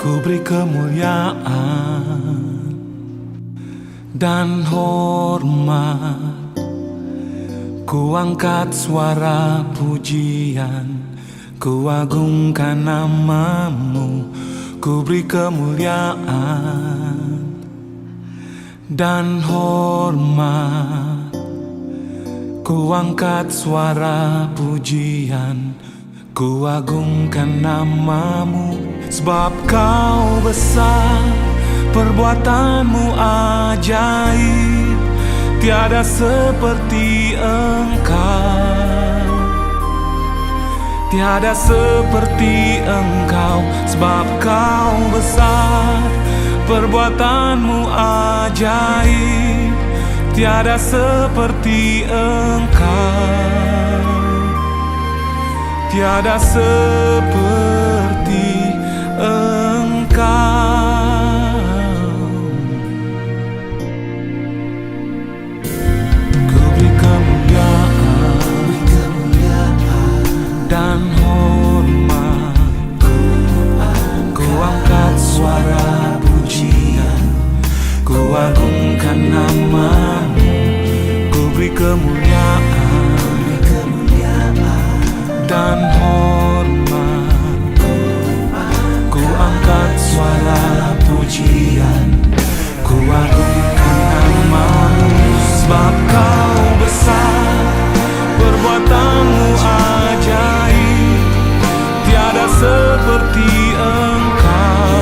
Ku beri kemuliaan dan hormat, ku angkat suara pujian, ku agungkan nama-Mu. Ku beri kemuliaan dan hormat, ku angkat suara pujian, ku agungkan nama-Mu. Sebab Kau besar, perbuatan-Mu ajaib, tiada seperti Engkau, tiada seperti Engkau. Sebab Kau besar, perbuatan-Mu ajaib, tiada seperti Engkau, tiada seperti Engkau. Ku beri kemuliaan dan hormat, ku angkat suara pujian, ku agungkan nama-Mu. Ku beri kemuliaan dan hormat, ku angkat suara pujian, ku agungkan nama-Mu. Sebab Kau besar, perbuatan-Mu ajaib, tiada seperti Engkau,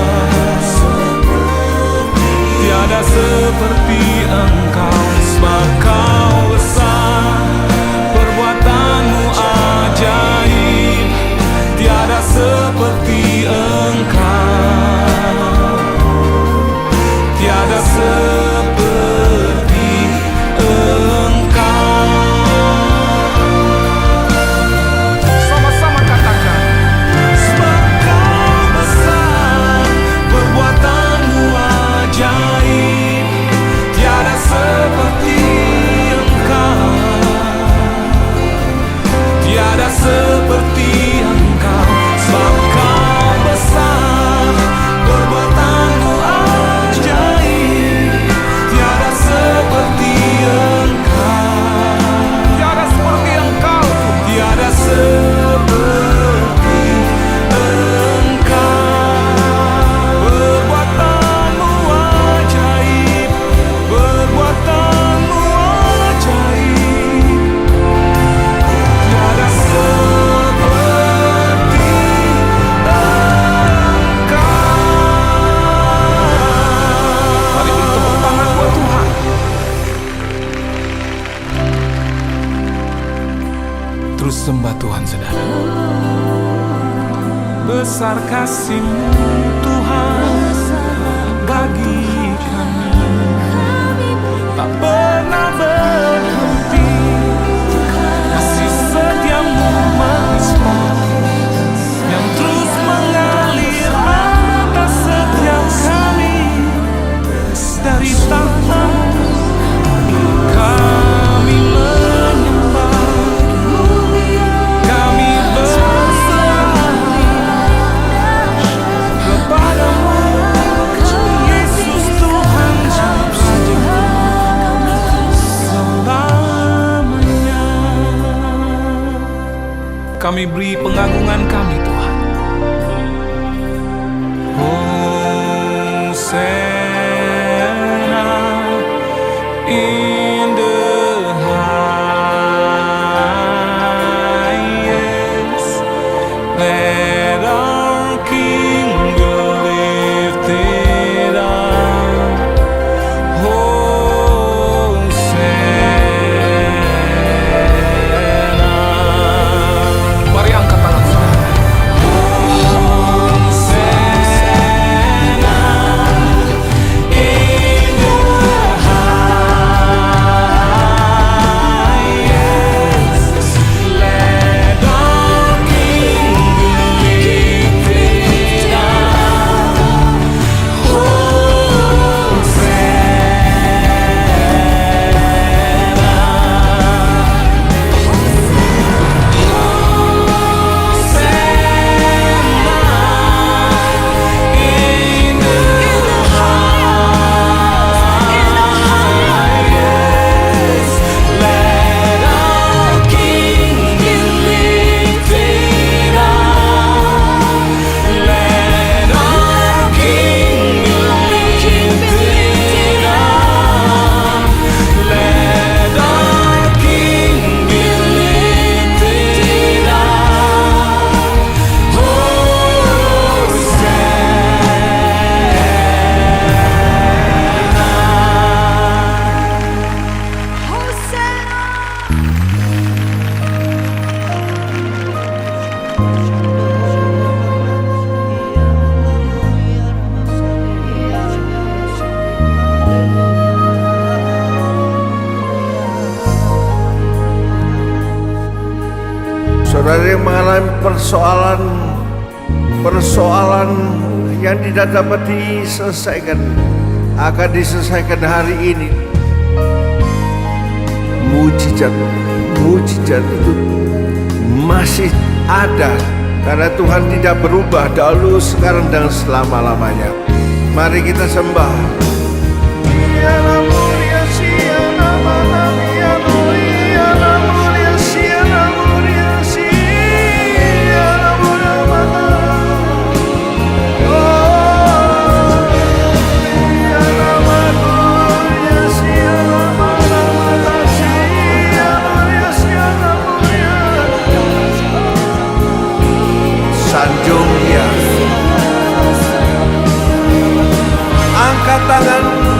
tiada seperti Engkau. Sebab Kau besar, perbuatan-Mu ajaib, tiada seperti Engkau, tiada seperti Engkau. Sama-sama katakan, sebab Kau besar, perbuatan-Mu Begitulah Tuhan, saudara. Besar kasih-Mu Tuhan bagi kami, tak pernah berhenti. Kasih setia-Mu mengispah yang terus mengalir atas setiap kami. Dari tanah kami menyembah, kami berserah kepadamu, Yesus Tuhan Juru selamanya. Kami beri pengagungan kami, Tuhan. Hosanna in the highest. Let our King be lifted up. Hosanna. Mari angkat tangan saudara. Hosanna in the highest. Let our King be lifted up. Saudara yang mengalami persoalan yang tidak dapat diselesaikan, akan diselesaikan hari ini. Mujizat itu masih ada, karena Tuhan tidak berubah dahulu, sekarang, dan selama-lamanya. Mari kita sembah. Sanjung dia, angkat tanganmu.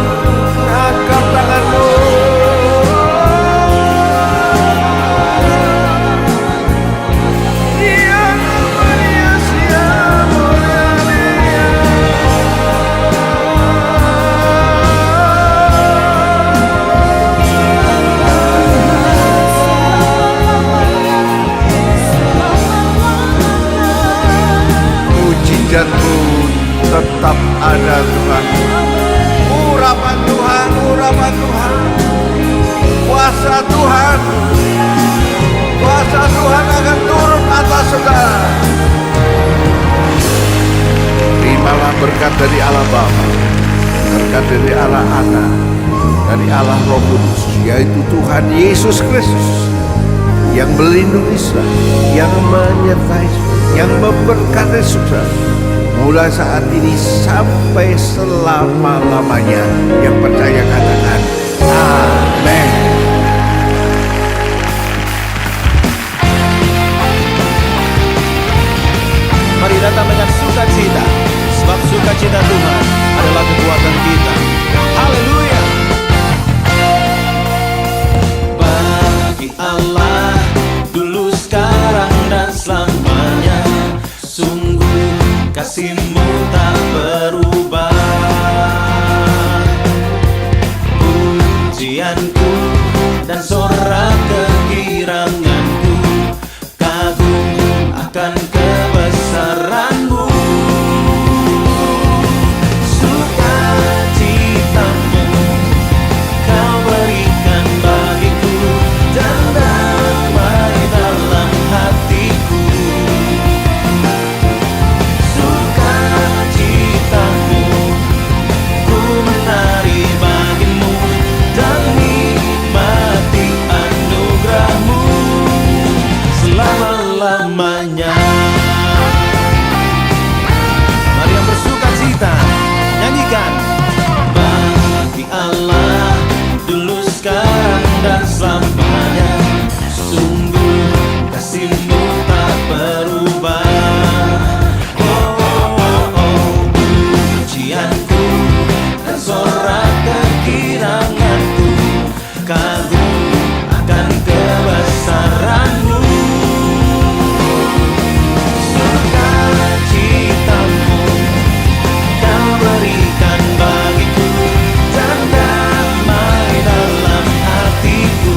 Mujizat-Mu tetap ada, Tuhan. Urapan Tuhan, kuasa Tuhan akan turun atas saudara. Terimalah berkat dari Allah Bapa, berkat dari Allah Anak, dari Allah Roh Kudus, yaitu Tuhan Yesus Kristus, yang melindungi saudara, yang menyertai saudara, yang memberkati saudara, mulai saat ini sampai selama-lamanya. Yang percaya katakan amin. Mari datang dengan sukacita, sebab sukacita Tuhan adalah kekuatan kita. Haleluya. Bagi Allah dulu, sekarang, kasih-Mu tak berubah. Pujianku dan sorak kegiranganku kagum akan kebesaran-Mu. Sukacita-Mu Kau berikan bagiku dan damai dalam hatiku. Sukacita-Mu ku menari bagi-Mu dan nikmati anugerah-Mu selama-lamanya. Mari yang bersukacita nyanyikan. Bagi Allah dulu, sekarang dan selamanya, sungguh kasih-Mu tak berubah. Oh, oh, oh, oh. Pujianku dan sorak kegiranganku kagum akan kebesaran-Mu. Sukacita-Mu Kau berikan bagiku dan damai dalam hatiku.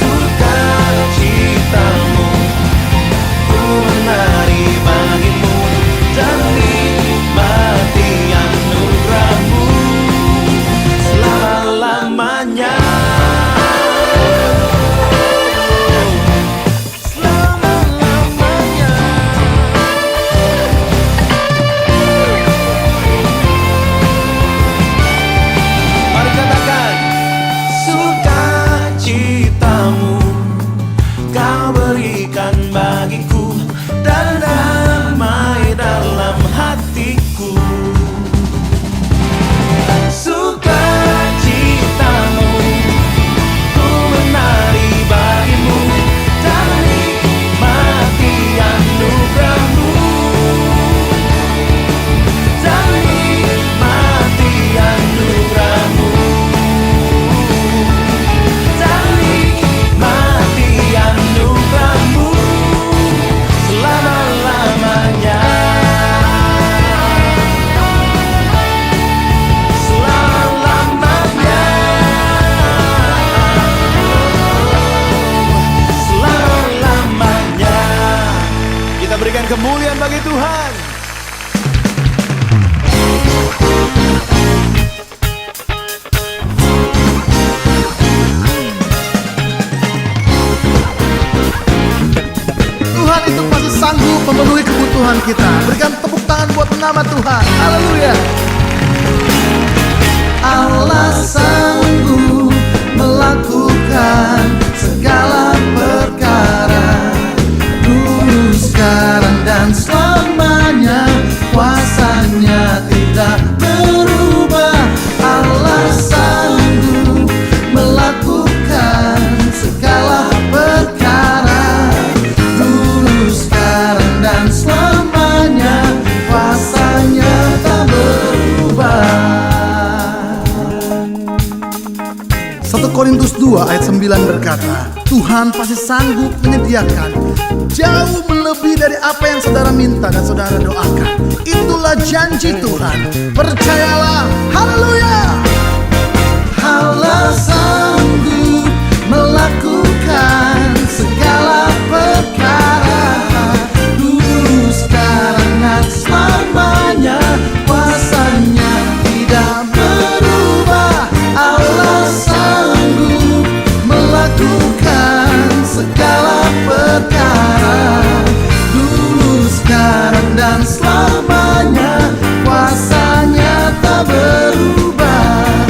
Sukacita-Mu ku menari bagi-Mu dan nikmati anugerah-Mu selama-lamanya. Selama-lamanya. Mari katakan. Sukacita-Mu Kau berikan bagiku dan damai dalam hatiku. Sukacita-Mu ku menari bagi-Mu dan nikmati anugerah-Mu. Dan nikmati anugerah-Mu. Dan nikmati anugerah-Mu selama-lamanya. Selama-lamanya. Selama-lamanya. Kita berikan kemuliaan bagi Tuhan. Tuhan itu masih sanggup memenuhi kebutuhan kita. Berikan tepuk tangan buat nama Tuhan. Haleluya. Allah sanggup melakukan segala perkara, dulu, sekarang, dan selamanya. Kuasanya tidak berubah. Allah sanggup melakukan segala perkara, dulu, sekarang, dan selamanya. Kuasanya tak berubah. 1 Korintus 2 ayat 9 berkata, Tuhan pasti sanggup menyediakan jauh melebihi dari apa yang saudara minta dan saudara doakan. Itulah janji Tuhan. Percayalah. Haleluya. Allah sanggup melakukan segala perkara, dulu, sekarang, dan selamanya. Kuasanya tidak berubah. Allah sanggup melakukan segala perkara, dulu, sekarang, dan selamanya. Kuasanya tak berubah.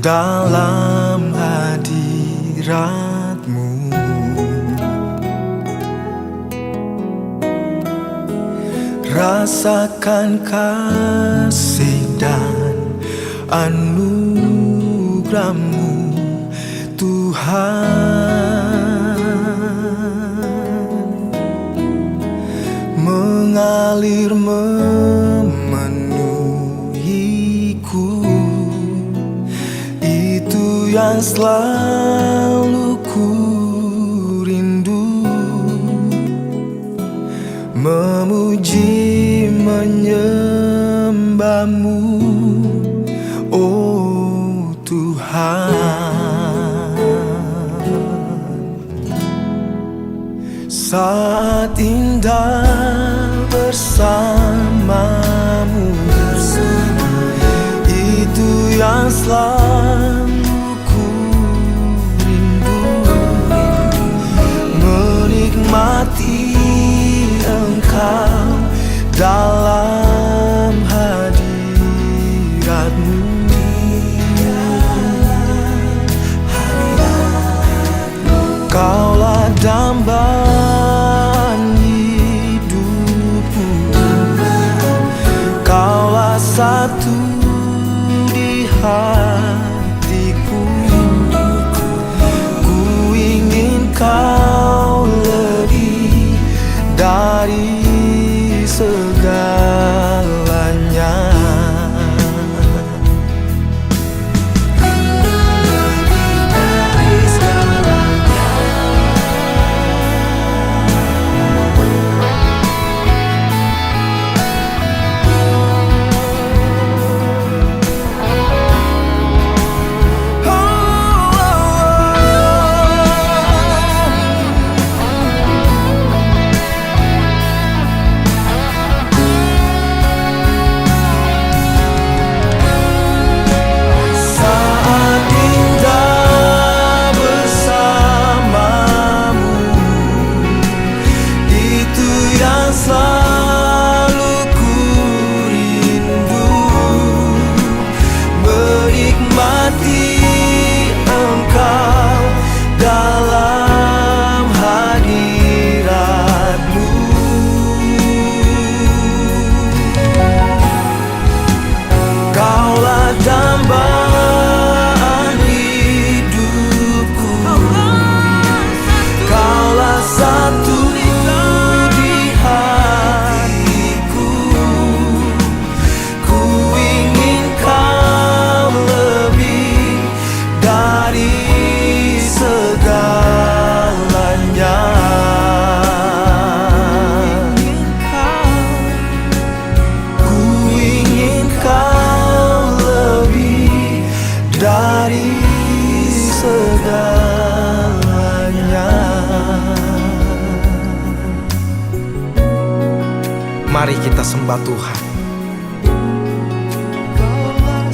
dalam hadirat-Mu. Rasakan kasih dan anugerah-Mu, Tuhan, mengalir memenuhiku. Itu yang selalu ku rindu, memuji menyembah-Mu, oh Tuhan. Saat indah bersama-Mu, itu yang selalu ku rindu, menikmati Engkau dalam hadirat-Mu. Kaulah dambaan hidupku, Kaulah satu di hatiku. Ku ingin Kau lebih dari segalanya. Mari kita sembah Tuhan.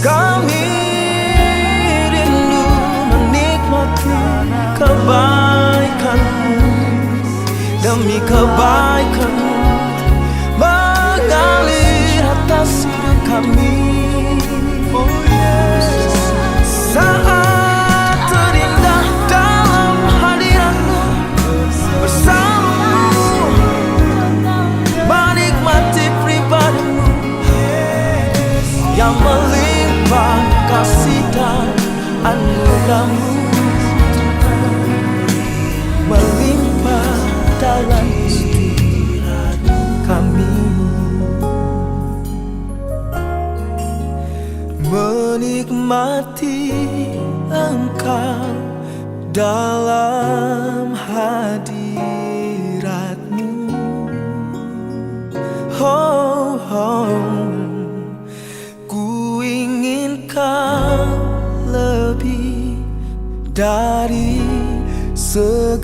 Kami rindu menikmati kebaikan-Mu, demi kebaikan-Mu mengalir atas hidup kami. Oh Yesus, saat terindah dalam hadirat-Mu, bersama-Mu menikmati pribadi-Mu yang melimpah kasih dan anugerah-Mu, melimpah dalam hidup kami. Menikmati Engkau dalam hadirat-Mu, oh, oh. Ku ingin Kau lebih dari segalanya.